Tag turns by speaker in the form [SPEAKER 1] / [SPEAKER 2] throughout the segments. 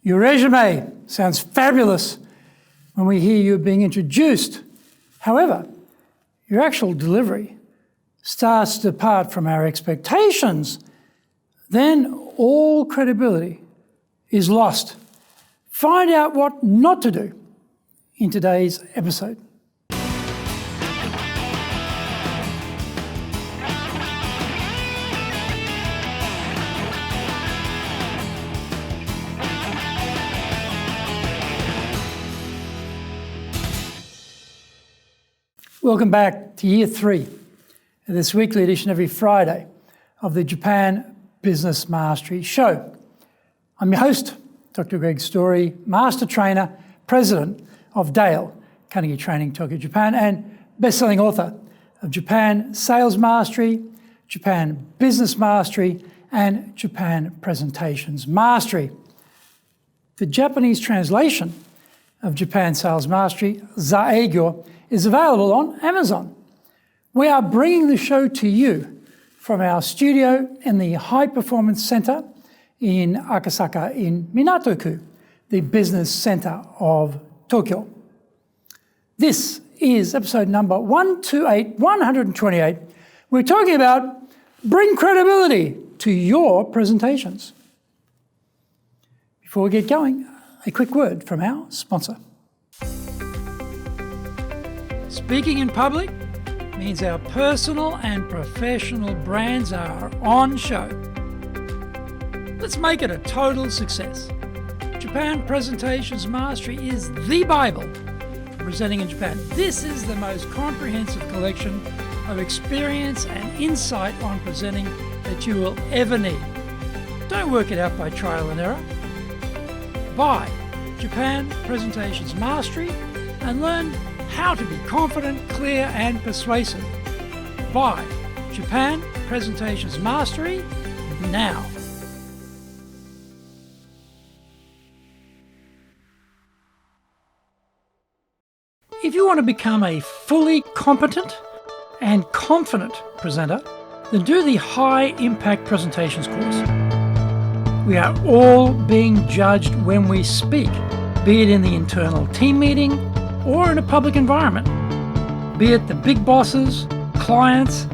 [SPEAKER 1] Your resume sounds fabulous when we hear you being introduced. However, your actual delivery starts to depart from our expectations. Then all credibility is lost. Find out what not to do in today's episode. Welcome back to Year 3 of this weekly edition every Friday of the Japan Business Mastery Show. I'm your host, Dr. Greg Story, Master Trainer, President of Dale, Carnegie Training, Tokyo, Japan, and best-selling author of Japan Sales Mastery, Japan Business Mastery, and Japan Presentations Mastery. The Japanese translation of Japan Sales Mastery, Zaegyo, is available on Amazon. We are bringing the show to you from our studio in the High Performance Center in Akasaka in Minato-ku, the business center of Tokyo. This is episode number 128. We're talking about bring credibility to your presentations. Before we get going, a quick word from our sponsor. Speaking in public means our personal and professional brands are on show. Let's make it a total success. Japan Presentations Mastery is the Bible for presenting in Japan. This is the most comprehensive collection of experience and insight on presenting that you will ever need. Don't work it out by trial and error. Buy Japan Presentations Mastery and learn how to be confident, clear, and persuasive. Buy Japan Presentations Mastery now. If you want to become a fully competent and confident presenter, then do the High Impact Presentations course. We are all being judged when we speak, be it in the internal team meeting or in a public environment, be it the big bosses, clients,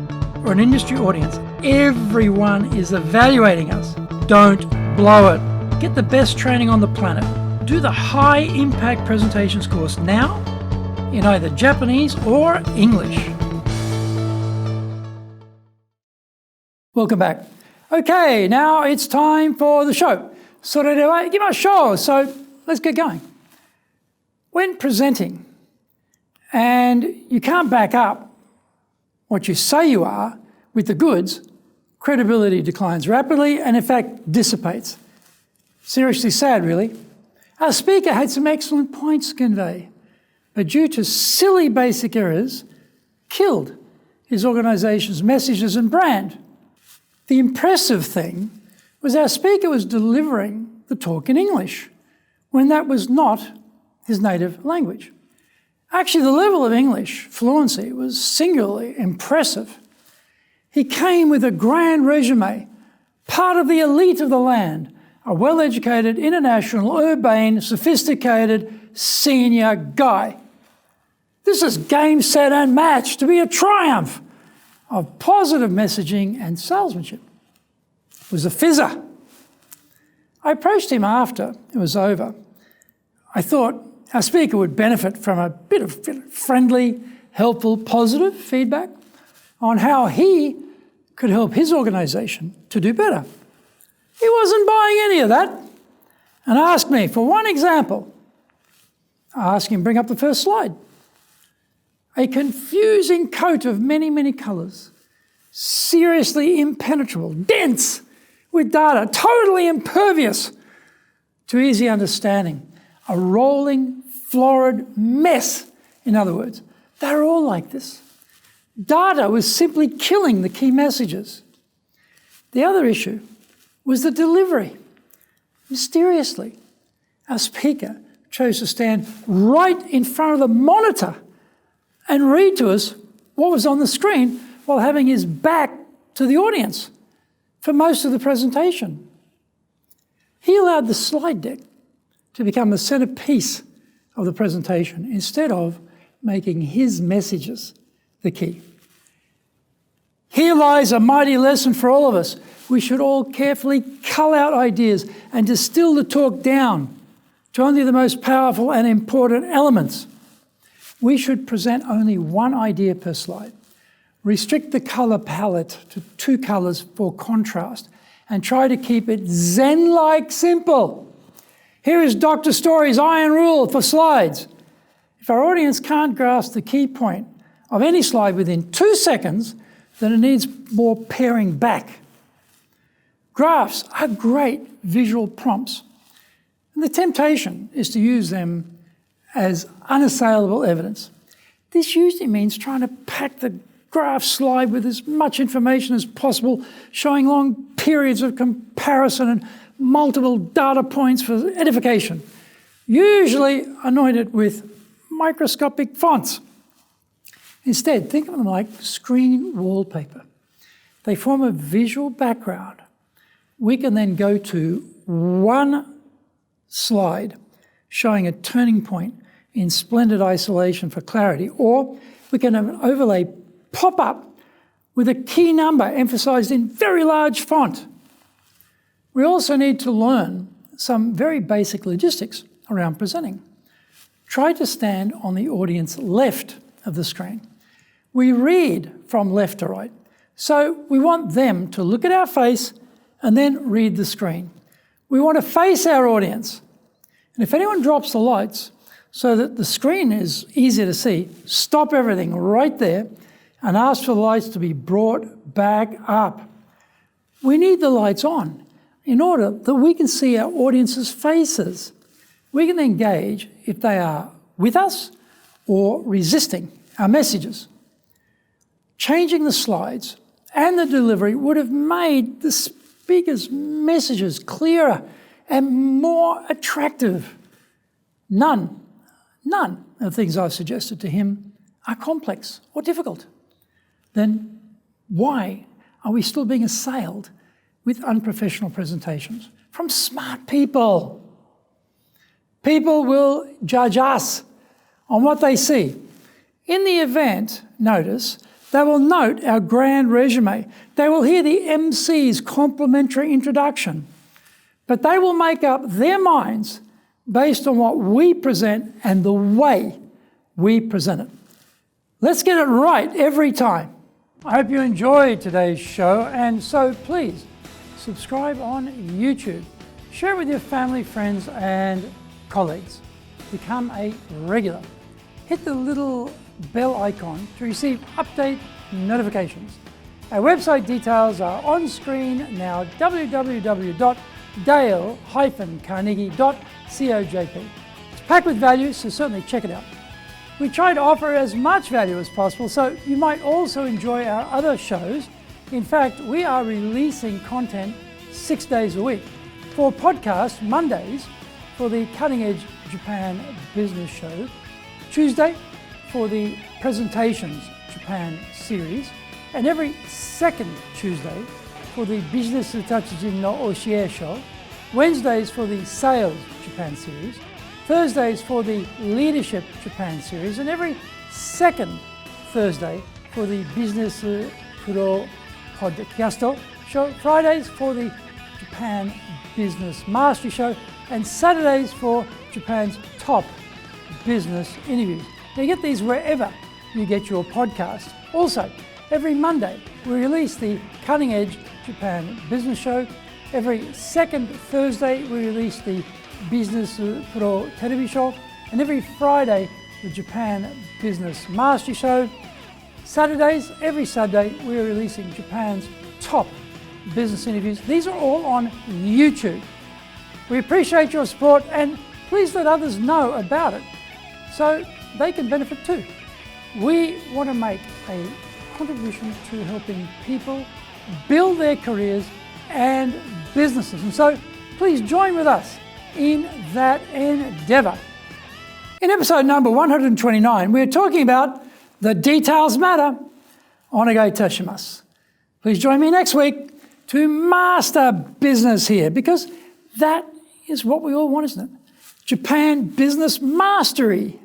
[SPEAKER 1] or an industry audience. Everyone is evaluating us. Don't blow it. Get the best training on the planet. Do the High Impact Presentations course now in either Japanese or English. Welcome back. Okay, now it's time for the show. それでは行きましょう. So let's get going. When presenting and you can't back up what you say you are with the goods, credibility declines rapidly and in fact dissipates. Seriously sad, really. Our speaker had some excellent points to convey, but due to silly basic errors, killed his organization's messages and brand. The impressive thing was our speaker was delivering the talk in English when that was not his native language. Actually, the level of English fluency was singularly impressive. He came with a grand resume, part of the elite of the land, a well-educated, international, urbane, sophisticated, senior guy. This is game, set, and match to be a triumph of positive messaging and salesmanship. It was a fizzer. I approached him after it was over. I thought our speaker would benefit from a bit of friendly, helpful, positive feedback on how he could help his organization to do better. He wasn't buying any of that and asked me for one example. I asked him to bring up the first slide. A confusing coat of many, many colours, seriously impenetrable, dense with data, totally impervious to easy understanding. A roiling, florid mess, in other words. They're all like this. Data was simply killing the key messages. The other issue was the delivery. Mysteriously, our speaker chose to stand right in front of the monitor and read to us what was on the screen while having his back to the audience for most of the presentation. He allowed the slide deck to become the centerpiece of the presentation instead of making his messages the key. Here lies a mighty lesson for all of us. We should all carefully cull out ideas and distill the talk down to only the most powerful and important elements. We should present only one idea per slide. Restrict the colour palette to 2 colours for contrast and try to keep it Zen-like simple. Here is Dr. Story's iron rule for slides. If our audience can't grasp the key point of any slide within 2 seconds, then it needs more paring back. Graphs are great visual prompts, and the temptation is to use them as unassailable evidence. This usually means trying to pack the graph slide with as much information as possible, showing long periods of comparison and multiple data points for edification, usually anointed with microscopic fonts. Instead, think of them like screen wallpaper. They form a visual background. We can then go to one slide showing a turning point in splendid isolation for clarity, or we can have an overlay pop up with a key number emphasized in very large font. We also need to learn some very basic logistics around presenting. Try to stand on the audience left of the screen. We read from left to right, so we want them to look at our face and then read the screen. We want to face our audience. And if anyone drops the lights so that the screen is easier to see, stop everything right there and ask for the lights to be brought back up. We need the lights on in order that we can see our audience's faces. We can then gauge if they are with us or resisting our messages. Changing the slides and the delivery would have made the speaker's messages clearer and more attractive. None of the things I've suggested to him are complex or difficult. Then why are we still being assailed with unprofessional presentations from smart people? People will judge us on what they see. In the event, notice, they will note our grand resume. They will hear the MC's complimentary introduction. But they will make up their minds based on what we present and the way we present it. Let's get it right every time. I hope you enjoyed today's show, and so please subscribe on YouTube. Share it with your family, friends, and colleagues. Become a regular. Hit the little bell icon to receive update notifications. Our website details are on screen now, www.dale-carnegie.cojp. It's packed with value, so certainly check it out. We try to offer as much value as possible, so you might also enjoy our other shows. In fact, we are releasing content 6 days a week. For podcasts, Mondays for the Cutting Edge Japan Business Show, Tuesday for the Presentations Japan series, and every second Tuesday for the Business Tatsujin no Oshie Show, Wednesdays for the Sales Japan series, Thursdays for the Leadership Japan series, and every second Thursday for the Business Pro Podcast Show, Fridays for the Japan Business Mastery Show, and Saturdays for Japan's top business interviews. Now, you get these wherever you get your podcast. Also, every Monday we release the Cutting Edge Japan Business Show. Every second Thursday we release the Business Pro Television Show, and every Friday the Japan Business Mastery Show. Saturdays, every Saturday, we are releasing Japan's top business interviews. These are all on YouTube. We appreciate your support, and please let others know about it so they can benefit too. We want to make a contribution to helping people build their careers and businesses, and so please join with us in that endeavor. In episode number 129, we're talking about the details matter. Onegai itashimasu. Please join me next week to master business here, because that is what we all want, isn't it? Japan business mastery.